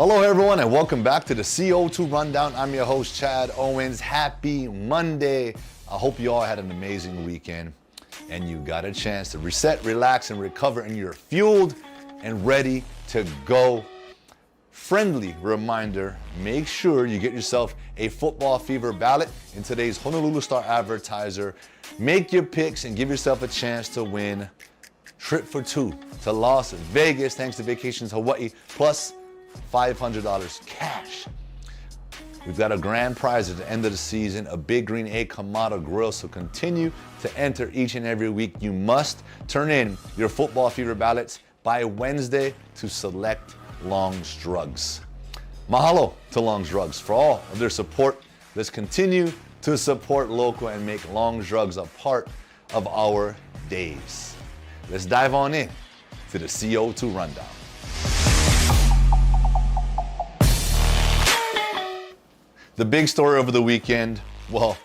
Hello everyone and welcome back to the CO2 Rundown. I'm your host Chad Owens. Happy Monday. I hope you all had an amazing weekend and you got a chance to reset, relax, and recover, and you're fueled and ready to go. Friendly reminder, make sure you get yourself a football fever ballot in today's Honolulu Star-Advertiser. Make your picks and give yourself a chance to win trip for two to Las Vegas thanks to Vacations Hawaii plus $500 cash. We've got a grand prize at the end of the season, a Big Green Egg Kamado Grill, so continue to enter each and every week. You must turn in your football fever ballots by Wednesday to select Long's Drugs. Mahalo to Long's Drugs for all of their support. Let's continue to support local and make Long's Drugs a part of our days. Let's dive on in to the CO2 Rundown. The big story over the weekend, well,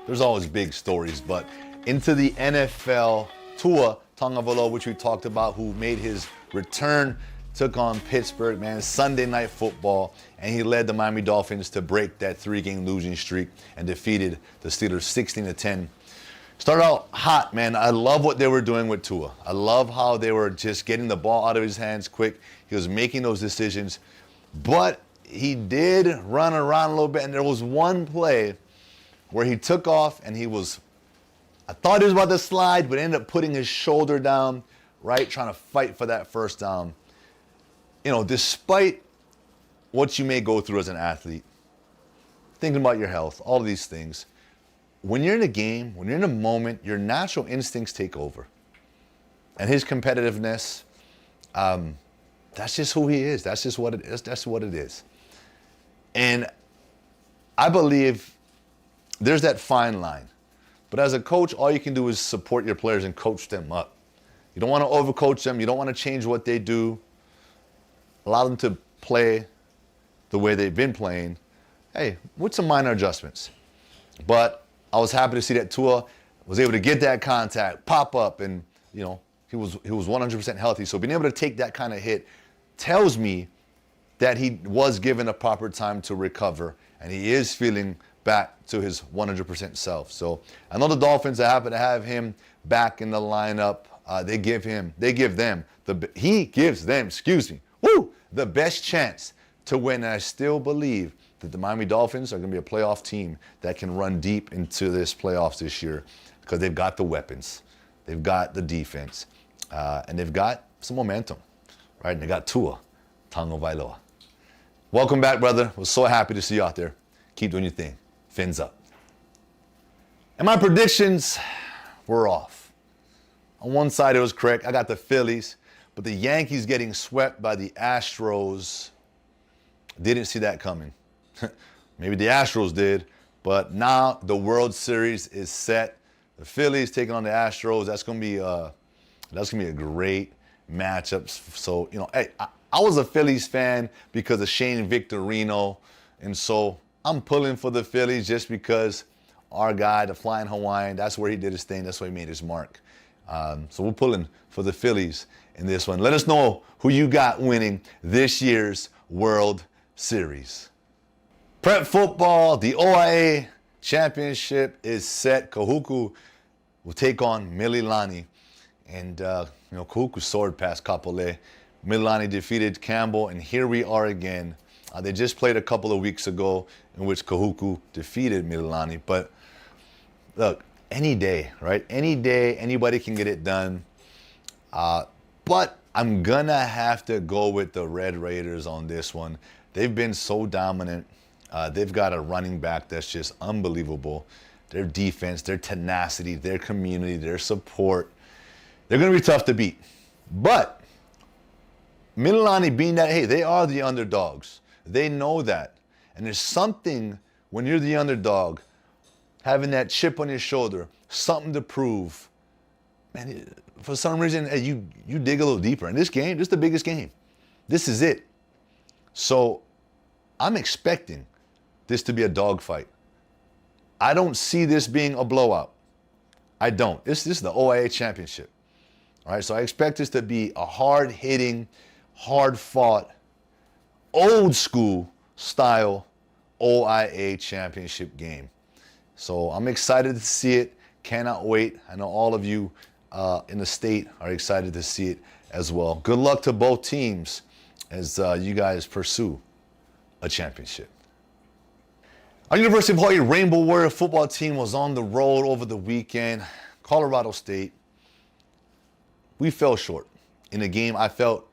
there's always big stories, but into the NFL, Tua Tagovailoa, which we talked about, who made his return, took on Pittsburgh, man, Sunday Night Football, and he led the Miami Dolphins to break that 3-game losing streak and defeated the Steelers 16-10. Started out hot, man. I love what they were doing with Tua. I love how they were just getting the ball out of his hands quick. He was making those decisions, but he did run around a little bit, and there was one play where he took off and I thought he was about to slide, but ended up putting his shoulder down, right, trying to fight for that first down. You know, despite what you may go through as an athlete, thinking about your health, all of these things, when you're in a game, when you're in a moment, your natural instincts take over. And his competitiveness, that's just who he is. That's just what it is. That's what it is. And I believe there's that fine line. But as a coach, all you can do is support your players and coach them up. You don't want to overcoach them. You don't want to change what they do. Allow them to play the way they've been playing. Hey, with some minor adjustments. But I was happy to see that Tua was able to get that contact, pop up, and you know, he was 100% healthy. So being able to take that kind of hit tells me that he was given a proper time to recover, and he is feeling back to his 100% self. So I know the Dolphins are happy to have him back in the lineup. He gives them, the best chance to win. And I still believe that the Miami Dolphins are going to be a playoff team that can run deep into this playoffs this year because they've got the weapons, they've got the defense, and they've got some momentum, right? And they got Tua Tagovailoa. Welcome back, brother. We're so happy to see you out there. Keep doing your thing. Fins up. And my predictions were off. On one side, it was correct. I got the Phillies, but the Yankees getting swept by the Astros, didn't see that coming. Maybe the Astros did, but now the World Series is set. The Phillies taking on the Astros. That's gonna be a great matchup. So you know, hey, I was a Phillies fan because of Shane Victorino, and so I'm pulling for the Phillies just because our guy, the Flying Hawaiian, that's where he did his thing. That's where he made his mark. So we're pulling for the Phillies in this one. Let us know who you got winning this year's World Series. Prep football, the OIA championship is set. Kahuku will take on Mililani. And, Kahuku soared past Kapolei. Mililani defeated Campbell, and here we are again. They just played a couple of weeks ago in which Kahuku defeated Mililani. But look, any day, right? Any day, anybody can get it done. But I'm going to have to go with the Red Raiders on this one. They've been so dominant. They've got a running back that's just unbelievable. Their defense, their tenacity, their community, their support. They're going to be tough to beat. But Mililani being that, hey, they are the underdogs. They know that. And there's something when you're the underdog, having that chip on your shoulder, something to prove. Man, for some reason, hey, you dig a little deeper. In this game, this is the biggest game. This is it. So I'm expecting this to be a dogfight. I don't see this being a blowout. I don't. This is the OIA championship. All right, so I expect this to be a hard-hitting, hard-fought, old school style OIA championship game. So I'm excited to see it. Cannot wait. I know all of you in the state are excited to see it as well. Good luck to both teams as you guys pursue a championship. Our University of Hawaii Rainbow Warrior football team was on the road over the weekend. Colorado State. We fell short in a game I felt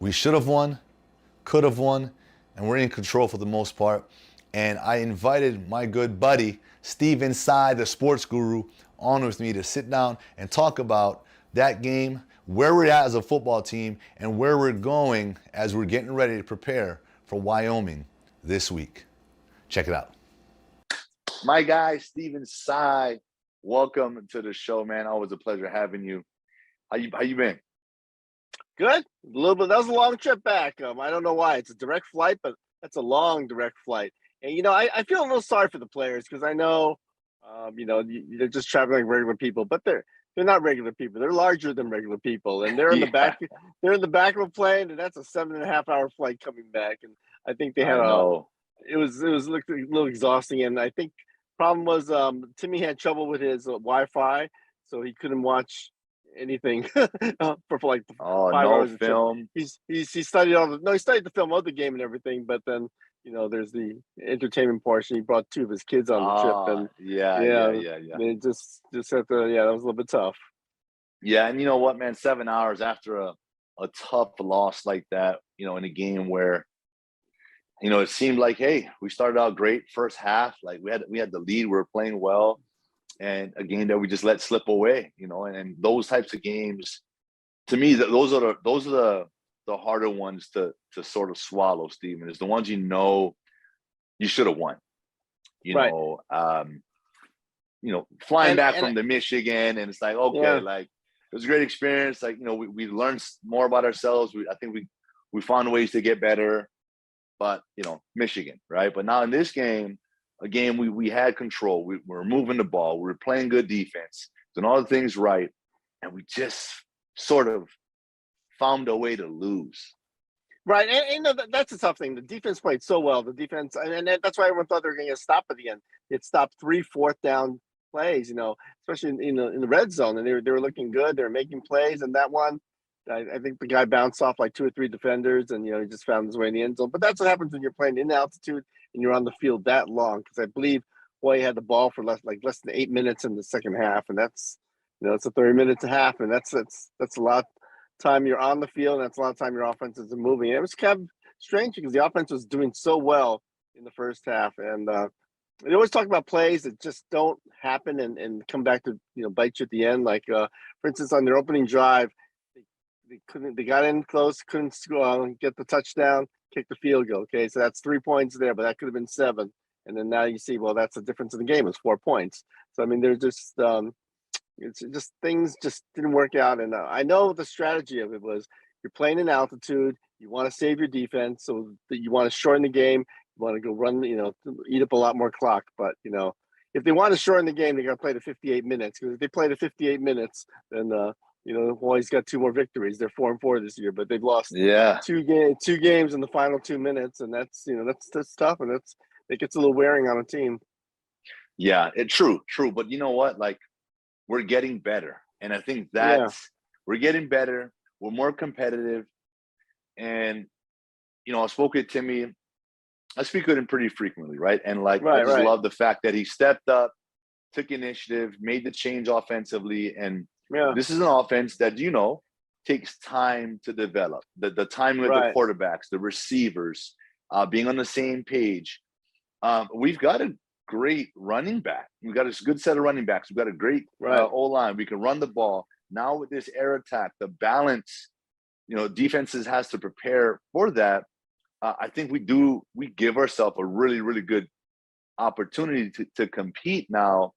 we should have won, could have won, and we're in control for the most part. And I invited my good buddy, Stephen Tsai, the sports guru, on with me to sit down and talk about that game, where we're at as a football team, and where we're going as we're getting ready to prepare for Wyoming this week. Check it out. My guy, Stephen Tsai, welcome to the show, man. Always a pleasure having you. How you been? Good. A little bit. That was a long trip back. I don't know why. It's a direct flight, but that's a long direct flight. And, I feel a little sorry for the players because I know, they're just traveling like regular people, but they're not regular people. They're larger than regular people, and they're in the back. They're in the back of a plane, and that's a 7.5-hour flight coming back. And I think they had it was a little exhausting, and I think problem was Timmy had trouble with his Wi-Fi, so he couldn't watch anything for like 5 hours. Film. He studied he studied the film of the game and everything, but then there's the entertainment portion. He brought 2 of his kids on the trip, and They just had to, that was a little bit tough. Yeah, and you know what, man, 7 hours after a tough loss like that, in a game where it seemed like, hey, we started out great first half, like we had the lead, we were playing well, and a game that we just let slip away, and those types of games, to me, those are the harder ones to sort of swallow, Stephen, is the ones you should have won. Flying back from the Michigan, and it's like, okay, like it was a great experience. Like, we learned more about ourselves. I think we found ways to get better, but Michigan, right? But now in this game, a game we had control. We were moving the ball. We were playing good defense, doing all the things right, and we just sort of found a way to lose. Right, and that's a tough thing. The defense played so well. The defense, and that's why everyone thought they were going to stop at the end. It stopped 3 4th down plays, especially in the red zone, and they were looking good. They were making plays, and that one, I think the guy bounced off like 2 or 3 defenders, and he just found his way in the end zone. But that's what happens when you're playing in altitude and you're on the field that long. Because I believe Hawaii had the ball for less than 8 minutes in the second half, and that's it's a 30 minutes a half, and that's a lot of time you're on the field, and that's a lot of time your offense is moving. And it was kind of strange because the offense was doing so well in the first half, and they always talk about plays that just don't happen and come back to bite you at the end. Like for instance, on their opening drive, they got in close, couldn't get the touchdown, kick the field goal. Okay, so that's 3 points there, but that could have been 7. And then now you see, well, that's the difference in the game. It's 4 points. So I mean, they're just it's just things just didn't work out. And I know the strategy of it was you're playing in altitude, you want to save your defense, so that you want to shorten the game. You want to go run, eat up a lot more clock. But, if they want to shorten the game, they got to play to 58 minutes. Because if they play to 58 minutes, then, Hawaii's got 2 more victories. They're 4-4 this year, but they've lost 2 games in the final 2 minutes. And that's tough. And it gets a little wearing on a team. Yeah, true. But you know what? Like, we're getting better. And I think we're getting better. We're more competitive. And, I spoke with Timmy. I speak with him pretty frequently, right? And I just love the fact that he stepped up, took initiative, made the change offensively. And this is an offense that, takes time to develop. The time with the quarterbacks, the receivers, being on the same page. We've got a great running back. We've got a good set of running backs. We've got a great O-line. We can run the ball. Now with this air attack, the balance, defenses has to prepare for that. I think we give ourselves a really, really good opportunity to compete now.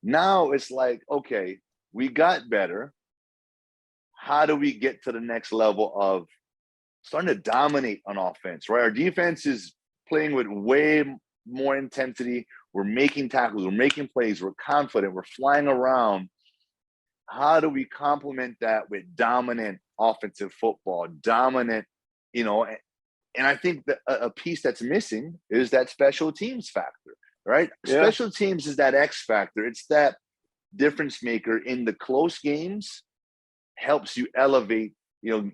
Now it's like, okay, we got better. How do we get to the next level of starting to dominate on offense, right? Our defense is playing with way more intensity. We're making tackles. We're making plays. We're confident. We're flying around. How do we complement that with dominant offensive football, dominant, And I think that a piece that's missing is that special teams factor, right? Yeah. Special teams is that X factor. It's that difference maker in the close games, helps you elevate,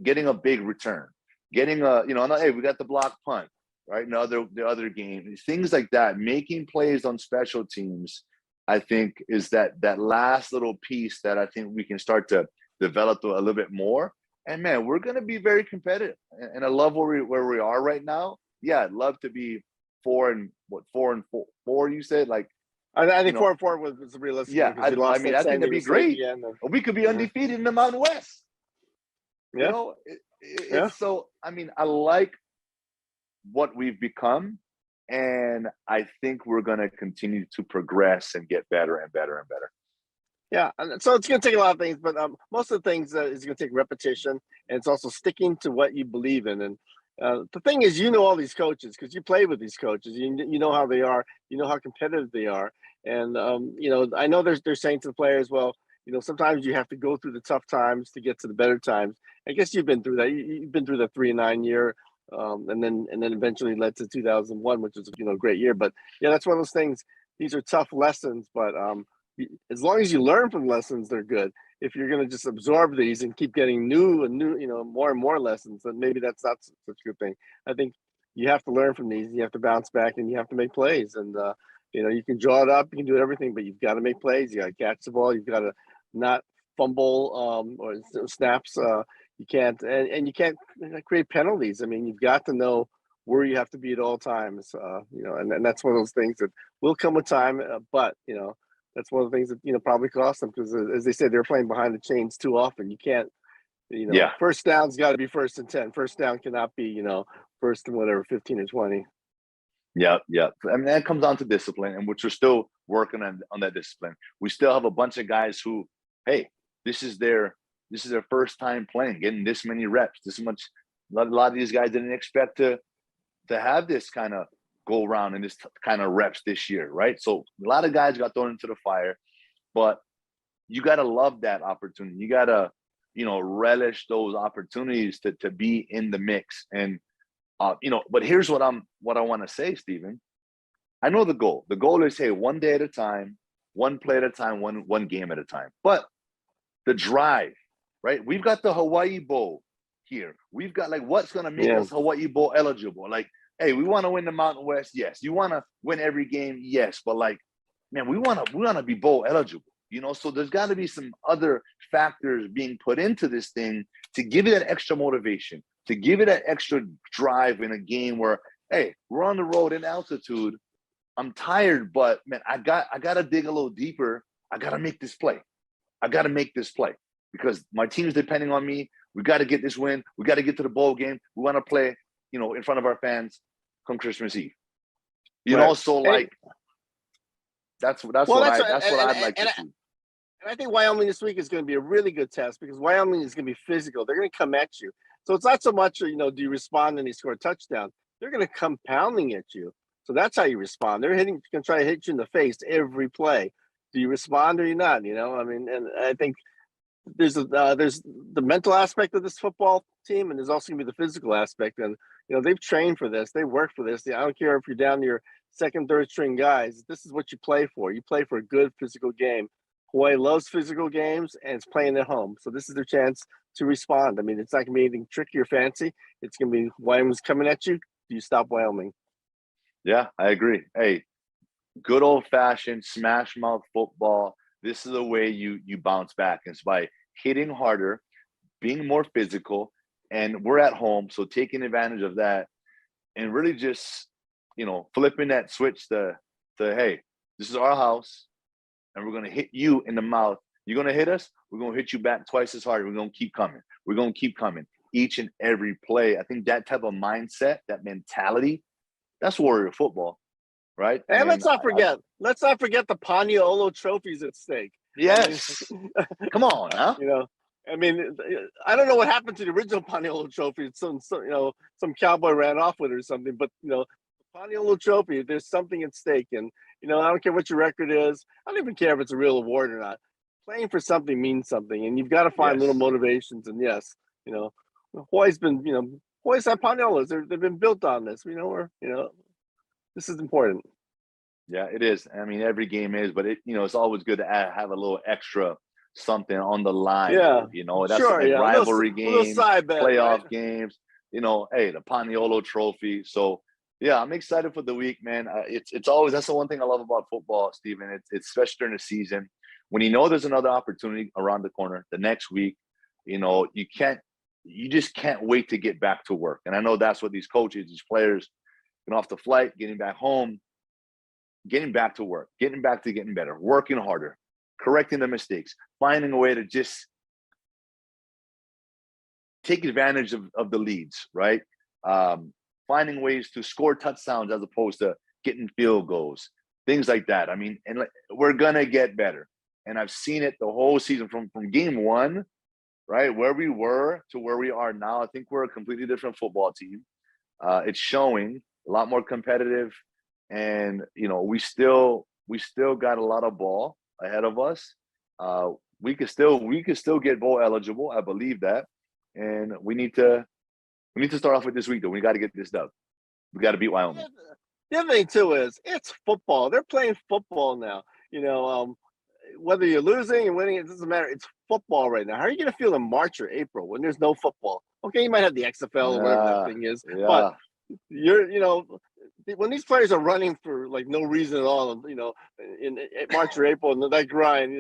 getting a big return, getting hey, we got the block punt, right? The other game, things like that, making plays on special teams, I think is that last little piece that I think we can start to develop a little bit more. And man, we're going to be very competitive. And I love where we are right now. Yeah, I'd love to be 4 and 4 you said, like, I think 4-4 was realistic. Yeah, I think that'd be great. We could be undefeated in the Mountain West. Yeah. It's so, I like what we've become, and I think we're going to continue to progress and get better and better and better. Yeah, and so it's going to take a lot of things, but most of the things is going to take repetition, and it's also sticking to what you believe in. And the thing is, all these coaches because you play with these coaches. You know how they are. You know how competitive they are. And I know they're saying to the players, well, sometimes you have to go through the tough times to get to the better times. I guess you've been through that. You've been through the 3-9 year, and then eventually led to 2001, which was a great year. But yeah, that's one of those things. These are tough lessons, but as long as you learn from lessons, they're good. If you're going to just absorb these and keep getting new, more and more lessons, then maybe that's not such a good thing. I think you have to learn from these. You have to bounce back, and you have to make plays. And you can draw it up, you can do everything, but you've got to make plays. You got to catch the ball. You've got to not fumble or snaps. You can't, and you can't create penalties. You've got to know where you have to be at all times. And that's one of those things that will come with time. But that's one of the things that probably cost them because, as they said, they're playing behind the chains too often. You can't, first down's got to be 1st and 10. First down cannot be, 1st and whatever, 15 or 20. Yeah. That comes down to discipline, and which we're still working on that discipline. We still have a bunch of guys who, hey, this is their first time playing, getting this many reps, this much. A lot of these guys didn't expect to have this kind of go around and this kind of reps this year, right? So a lot of guys got thrown into the fire, but you got to love that opportunity. You got to, relish those opportunities to be in the mix. And but here's what I want to say, Stephen. I know the goal. The goal is, hey, one day at a time, one play at a time, one game at a time. But the drive, right? We've got the Hawaii Bowl here. We've got what's going to make us Hawaii Bowl eligible? Hey, we want to win the Mountain West, yes. You want to win every game, yes. But man, we want to be bowl eligible. So there's got to be some other factors being put into this thing to give it that extra motivation, to give it that extra drive in a game where, hey, we're on the road in altitude. I'm tired, but man, I got to dig a little deeper. I got to make this play. Because my team's depending on me. We got to get this win. We got to get to the bowl game. We want to play, in front of our fans come Christmas Eve. So that's what I'd like to see. And I think Wyoming this week is going to be a really good test because Wyoming is going to be physical. They're going to come at you. So it's not so much, do you respond and they score a touchdown? They're going to come pounding at you. So that's how you respond. They're going to try to hit you in the face every play. Do you respond or you not? And I think there's the mental aspect of this football team, and there's also going to be the physical aspect. And they've trained for this. They work for this. I don't care if you're down to your second, third string guys. This is what you play for. You play for a good physical game. Hawaii loves physical games, and it's playing at home. So this is their chance to respond. It's not going to be anything tricky or fancy. It's going to be Wyoming's coming at you. Do you stop Wyoming? Yeah, I agree. Hey, good old-fashioned smash mouth football. This is the way you bounce back. It's by hitting harder, being more physical, and we're at home, so taking advantage of that and really just, flipping that switch to hey, this is our house, and we're going to hit you in the mouth. You're going to hit us, we're going to hit you back twice as hard. We're going to keep coming. We're going to keep coming each and every play. I think that type of mindset, that mentality, that's warrior football, right? And let's not forget the Paniolo trophies at stake. Yes. Come on, huh? I don't know what happened to the original Paniolo trophy. Some cowboy ran off with it or something. But the Paniolo trophy, there's something at stake, and I don't care what your record is. I don't even care if it's a real award or not. Playing for something means something, and you've got to find little motivations. And yes, Hawaii's been Hoist on Panolas. They've been built on this. This is important. Yeah, it is. I mean, every game is, but it's always good to have a little extra something on the line. Yeah, That's sure. like Yeah, rivalry little games, side bet, playoff right? games. Hey, the Paniolo Trophy. So yeah, I'm excited for the week, man. It's always, that's the one thing I love about football, Stephen. It's especially during the season when there's another opportunity around the corner the next week. You just can't wait to get back to work. And I know that's what these coaches, these players, getting off the flight, getting back home, getting back to work, getting back to getting better, working harder, correcting the mistakes, finding a way to just take advantage of the leads, right? Finding ways to score touchdowns as opposed to getting field goals, things like that. I mean, and we're going to get better. And I've seen it the whole season from game one, right? Where we were to where we are now. I think we're a completely different football team. It's showing a lot more competitive. And, we still got a lot of ball ahead of us. We could still get bowl eligible. I believe that. And we need to start off with this week, though. We got to get this done. We got to beat Wyoming. The other thing too is it's football. They're playing football now. Whether you're losing and winning, it doesn't matter. It's football right now. How are you going to feel in March or April when there's no football? Okay, you might have the XFL or whatever that thing is, but when these players are running for like no reason at all, in March or April, and that grind,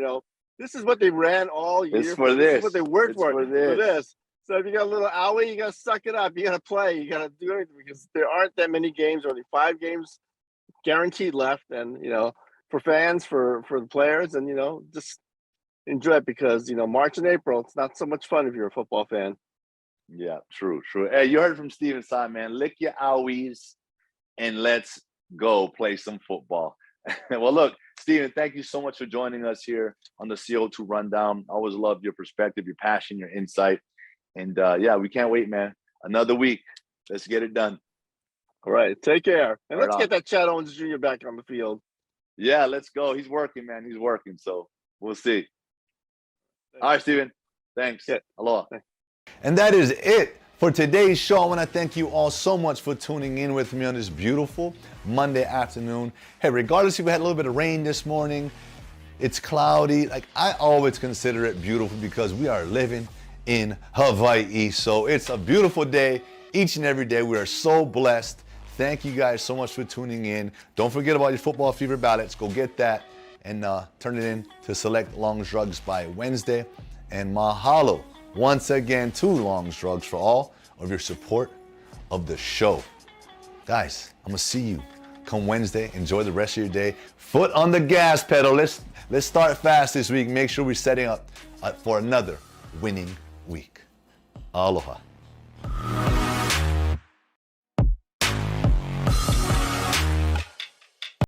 this is what they ran all year. This is what they worked for this. this. So if you got a little owie, you got to suck it up. You got to play. You got to do everything because there aren't that many games. Only 5 games guaranteed left, and for fans, for the players, and just enjoy it because March and April, it's not so much fun if you're a football fan. Yeah, true. Hey, you heard from Stephen Tsai, man. Lick your owies and let's go play some football. Well, look, Stephen, thank you so much for joining us here on the CO2 Rundown. I always love your perspective, your passion, your insight. And we can't wait, man. Another week. Let's get it done. All right. Take care. And Right let's on. get that Chad Owens Jr. back on the field. Yeah, let's go. He's working, man. He's working. So we'll see. All right, Stephen. Thanks. Yeah. Aloha. And that is it for today's show. I want to thank you all so much for tuning in with me on this beautiful Monday afternoon. Hey, regardless if we had a little bit of rain this morning, it's cloudy. Like, I always consider it beautiful because we are living in Hawaii. So it's a beautiful day each and every day. We are so blessed. Thank you guys so much for tuning in. Don't forget about your football fever ballots. Go get that and turn it in to Select Long Drugs by Wednesday. And mahalo once again to Long Drugs for all of your support of the show. Guys, I'm gonna see you come Wednesday. Enjoy the rest of your day. Foot on the gas pedal. Let's start fast this week. Make sure we're setting up for another winning week. Aloha.